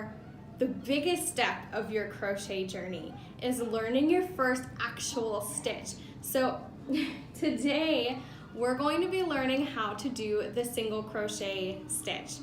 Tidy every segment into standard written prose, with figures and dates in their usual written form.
for the biggest step of your crochet journey, is learning your first actual stitch. So today we're going to be learning how to do the single crochet stitch.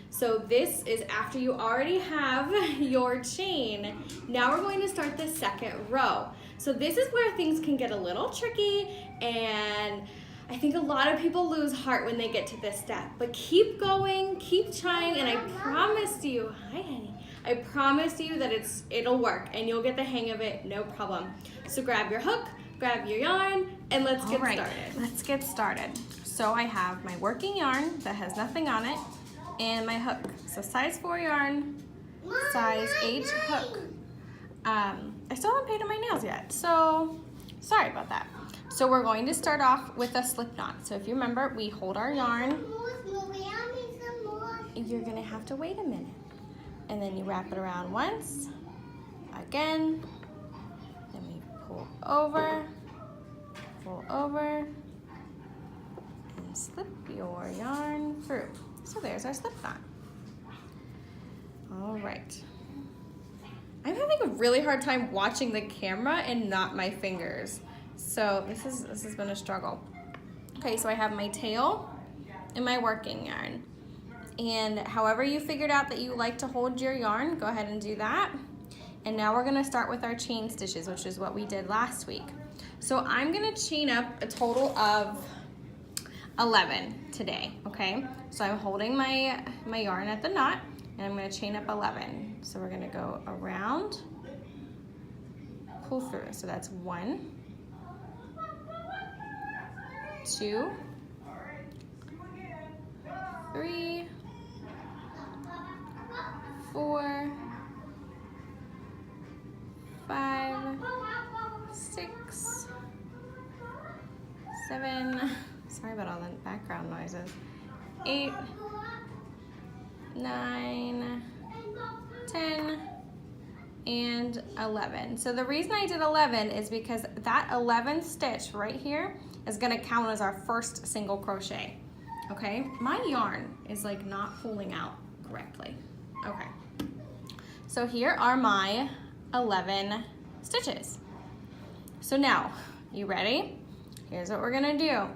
So this is after you already have your chain. Now we're going to start the second row. So this is where things can get a little tricky, and I think a lot of people lose heart when they get to this step. But keep going, keep trying, and I promise you, hi honey, I promise you that it'll work and you'll get the hang of it, no problem. So grab your hook, grab your yarn, and let's get started. Let's get started. So I have my working yarn that has nothing on it and my hook. So size 4 yarn, size 8 hook. I still haven't painted my nails yet, so sorry about that. So we're going to start off with a slip knot. So if you remember, we hold our yarn. You're gonna have to wait a minute. And then you wrap it around once, again, then we pull over, and slip your yarn through. So there's our slip knot. All right. I'm having a really hard time watching the camera and not my fingers. So this has been a struggle. Okay, so I have my tail and my working yarn. And however you figured out that you like to hold your yarn, go ahead and do that. And now we're gonna start with our chain stitches, which is what we did last week. So I'm gonna chain up a total of 11 today, okay? So I'm holding my yarn at the knot, and I'm gonna chain up 11. So we're gonna go around, pull through. So that's 1, 2, 3, 4, 5, 6, 7, sorry about all the background noises, 8, 9, 10, and 11. So the reason I did 11 is because that 11th stitch right here is gonna count as our first single crochet, okay? My yarn is like not pulling out correctly. Okay, so here are my 11 stitches. So now, you ready? Here's what we're gonna do.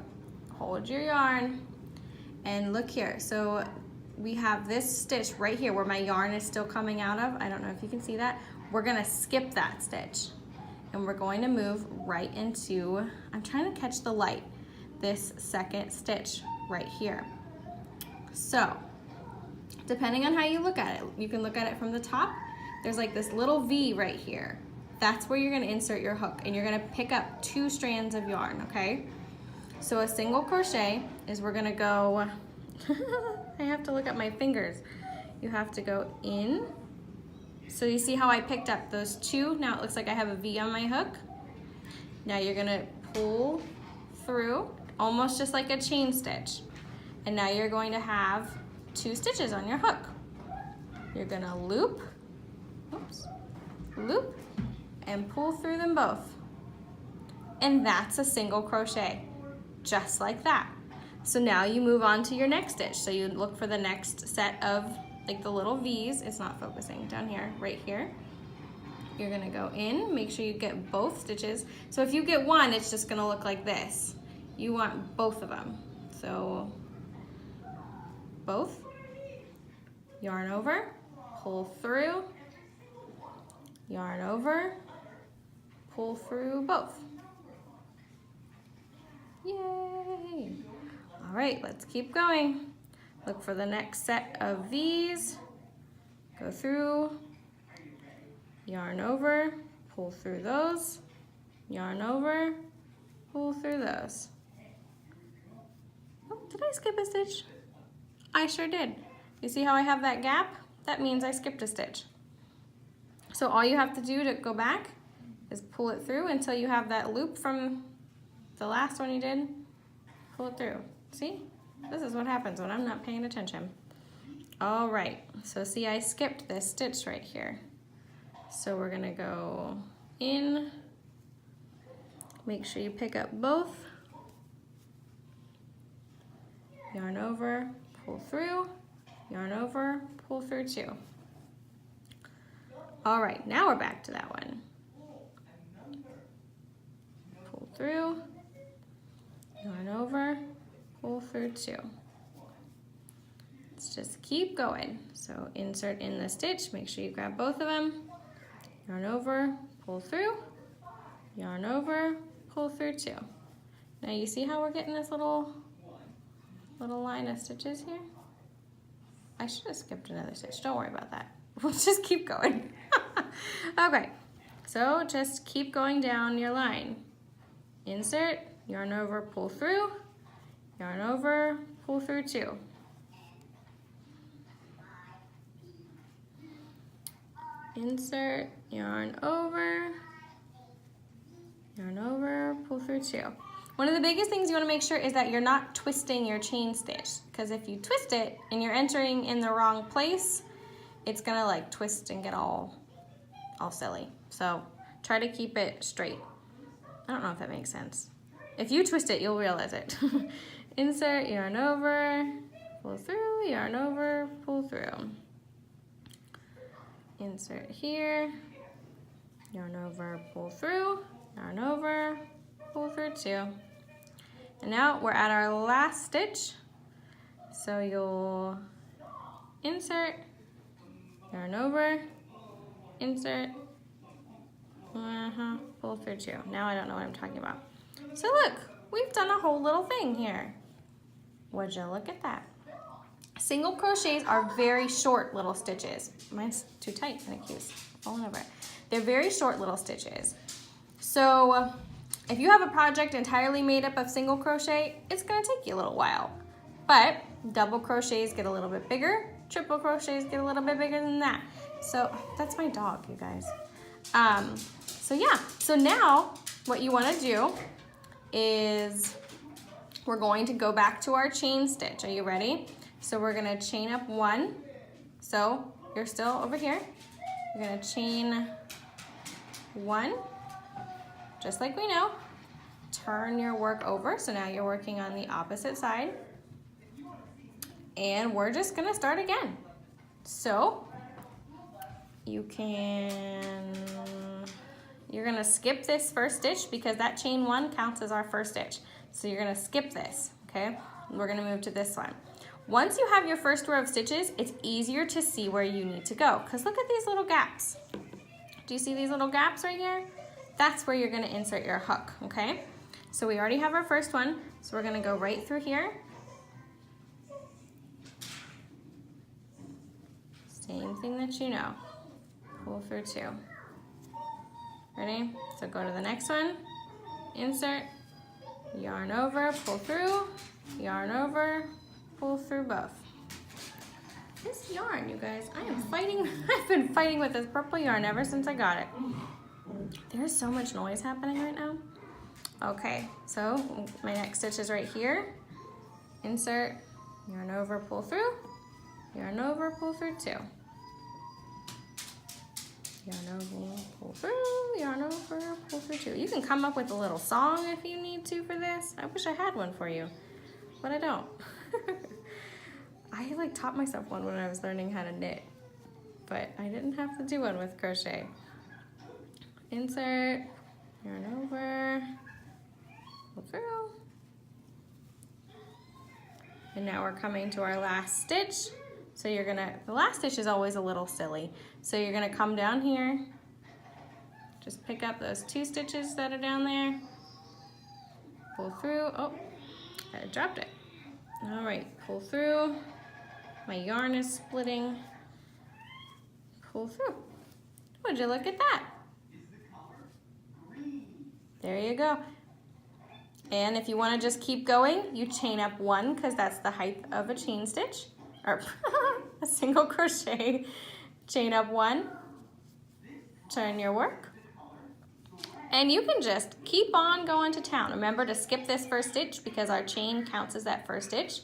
Hold your yarn and look here. So we have this stitch right here where my yarn is still coming out of. I don't know if you can see that. We're gonna skip that stitch and we're going to move right into, I'm trying to catch the light, this second stitch right here. So, depending on how you look at it, you can look at it from the top. There's like this little V right here. That's where you're gonna insert your hook, and you're gonna pick up 2 strands of yarn, okay? So a single crochet is we're gonna go, I have to look at my fingers. You have to go in. So you see how I picked up those 2? Now it looks like I have a V on my hook. Now you're gonna pull through, almost just like a chain stitch. And now you're going to have 2 stitches on your hook. You're gonna loop, oops, loop, and pull through them both. And that's a single crochet, just like that. So now you move on to your next stitch. So you look for the next set of like the little V's. It's not focusing down here, right here. You're gonna go in, make sure you get both stitches. So if you get one, it's just gonna look like this. You want both of them. So both, yarn over, pull through, yarn over, pull through both. Yay! All right, let's keep going. Look for the next set of V's, go through, yarn over, pull through those, yarn over, pull through those. Oh, did I skip a stitch? I sure did. You see how I have that gap? That means I skipped a stitch. So all you have to do to go back is pull it through until you have that loop from the last one you did. Pull it through. See? This is what happens when I'm not paying attention. All right, so see I skipped this stitch right here. So we're gonna go in, make sure you pick up both, yarn over, pull through, yarn over, pull through 2. All right, now we're back to that one. Pull through, yarn over, pull through 2. Let's just keep going. So insert in the stitch, make sure you grab both of them, yarn over, pull through, yarn over, pull through 2. Now you see how we're getting this little line of stitches here? I should have skipped another stitch, don't worry about that. We'll just keep going. Okay, so just keep going down your line. Insert, yarn over, pull through, yarn over, pull through 2. Insert, yarn over, pull through 2. One of the biggest things you want to make sure is that you're not twisting your chain stitch, because if you twist it and you're entering in the wrong place, it's gonna like twist and get all silly. So try to keep it straight. I don't know if that makes sense. If you twist it, you'll realize it. Insert, yarn over, pull through, yarn over, pull through. Insert here, yarn over, pull through, yarn over, pull through 2. And now we're at our last stitch. So you'll insert, yarn over, insert, pull through 2. Now I don't know what I'm talking about. So look, we've done a whole little thing here. Would you look at that? Single crochets are very short little stitches. Mine's too tight and it keeps falling over. They're very short little stitches. So if you have a project entirely made up of single crochet, it's gonna take you a little while. But double crochets get a little bit bigger, triple crochets get a little bit bigger than that. So that's my dog, you guys. So yeah, so now what you wanna do is we're going to go back to our chain stitch. Are you ready? So we're gonna chain up 1. So you're still over here. You're gonna chain 1, just like we know. Turn your work over, so now you're working on the opposite side. And we're just gonna start again. So you're gonna skip this first stitch because that chain 1 counts as our first stitch. So you're gonna skip this, okay? We're gonna move to this one. Once you have your first row of stitches, it's easier to see where you need to go, because look at these little gaps. Do you see these little gaps right here? That's where you're gonna insert your hook, okay? So we already have our first one, so we're gonna go right through here. Same thing that you know. Pull through 2. Ready? So go to the next one, insert, yarn over, pull through, yarn over, pull through both. This yarn, you guys, I am fighting. I've been fighting with this purple yarn ever since I got it. There's so much noise happening right now. Okay, so my next stitch is right here. Insert, yarn over, pull through, yarn over, pull through 2. Yarn over, pull through, yarn over, pull through 2. You can come up with a little song if you need to for this. I wish I had one for you, but I don't. I like taught myself one when I was learning how to knit, but I didn't have to do one with crochet. Insert, yarn over, pull through. And now we're coming to our last stitch. So you're gonna, the last stitch is always a little silly. So you're gonna come down here, just pick up those 2 stitches that are down there, pull through, oh, I dropped it. All right, pull through. My yarn is splitting. Pull through. Would you look at that? There you go. And if you want to just keep going, you chain up 1 because that's the height of a chain stitch, or a single crochet. Chain up 1, turn your work, and you can just keep on going to town. Remember to skip this first stitch because our chain counts as that first stitch,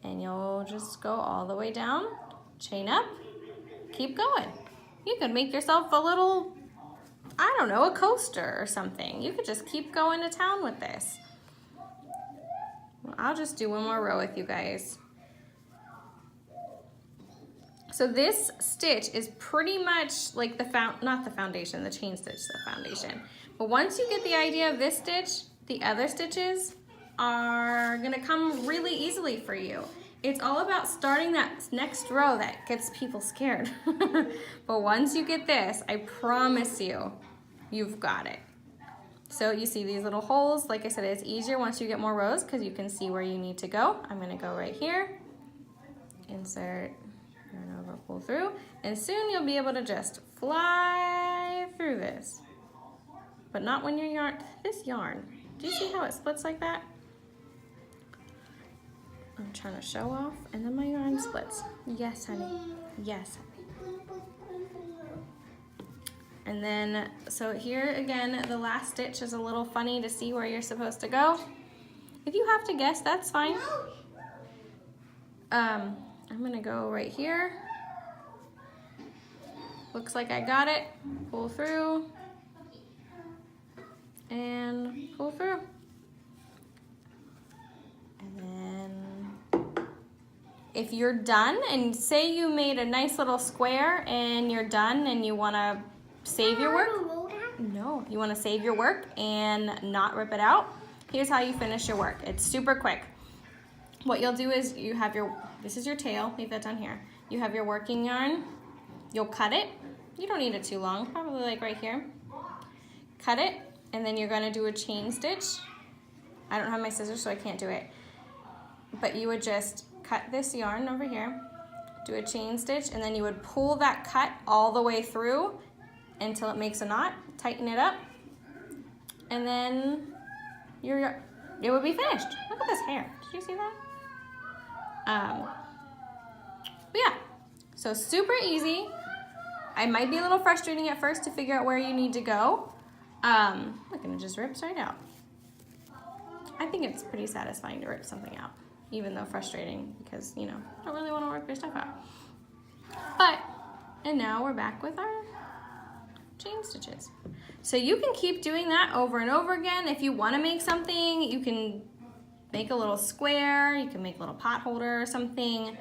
and you'll just go all the way down, chain up, keep going. You could make yourself a little, I don't know, a coaster or something. You could just keep going to town with this. Well, I'll just do one more row with you guys. So this stitch is pretty much like not the foundation, the chain stitch, the foundation. But once you get the idea of this stitch, the other stitches are gonna come really easily for you. It's all about starting that next row that gets people scared. But once you get this, I promise you, you've got it. So you see these little holes, like I said, it's easier once you get more rows because you can see where you need to go. I'm gonna go right here, insert, yarn over, pull through, and soon you'll be able to just fly through this. But not when you're this yarn. Do you see how it splits like that? I'm trying to show off, and then my yarn splits. Yes, honey. Yes, honey. And then, so here again, the last stitch is a little funny to see where you're supposed to go. If you have to guess, that's fine. I'm gonna go right here. Looks like I got it. Pull through. And pull through. And then if you're done, and say you made a nice little square and you're done and you wanna save your work. No, you wanna save your work and not rip it out. Here's how you finish your work. It's super quick. What you'll do is you have this is your tail, leave that down here. You have your working yarn, you'll cut it. You don't need it too long, probably like right here. Cut it, and then you're gonna do a chain stitch. I don't have my scissors, so I can't do it. But you would just cut this yarn over here, do a chain stitch, and then you would pull that cut all the way through until it makes a knot, tighten it up, and then it would be finished. Look at this hair, did you see that? But yeah, so super easy. It might be a little frustrating at first to figure out where you need to go. Look, and it just rips right out. I think it's pretty satisfying to rip something out, even though frustrating because, you know, you don't really want to work your stuff out. And now we're back with our chain stitches. So you can keep doing that over and over again. If you want to make something, you can make a little square, you can make a little pot holder or something.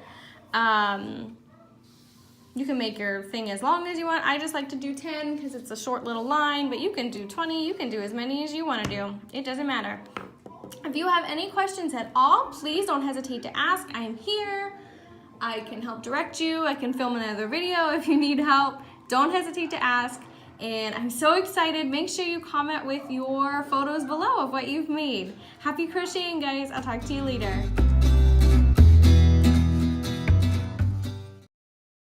You can make your thing as long as you want. I just like to do 10 because it's a short little line, but you can do 20, you can do as many as you want to do. It doesn't matter. If you have any questions at all, please don't hesitate to ask. I am here. I can help direct you. I can film another video if you need help. Don't hesitate to ask. And I'm so excited. Make sure you comment with your photos below of what you've made. Happy crocheting, guys. I'll talk to you later.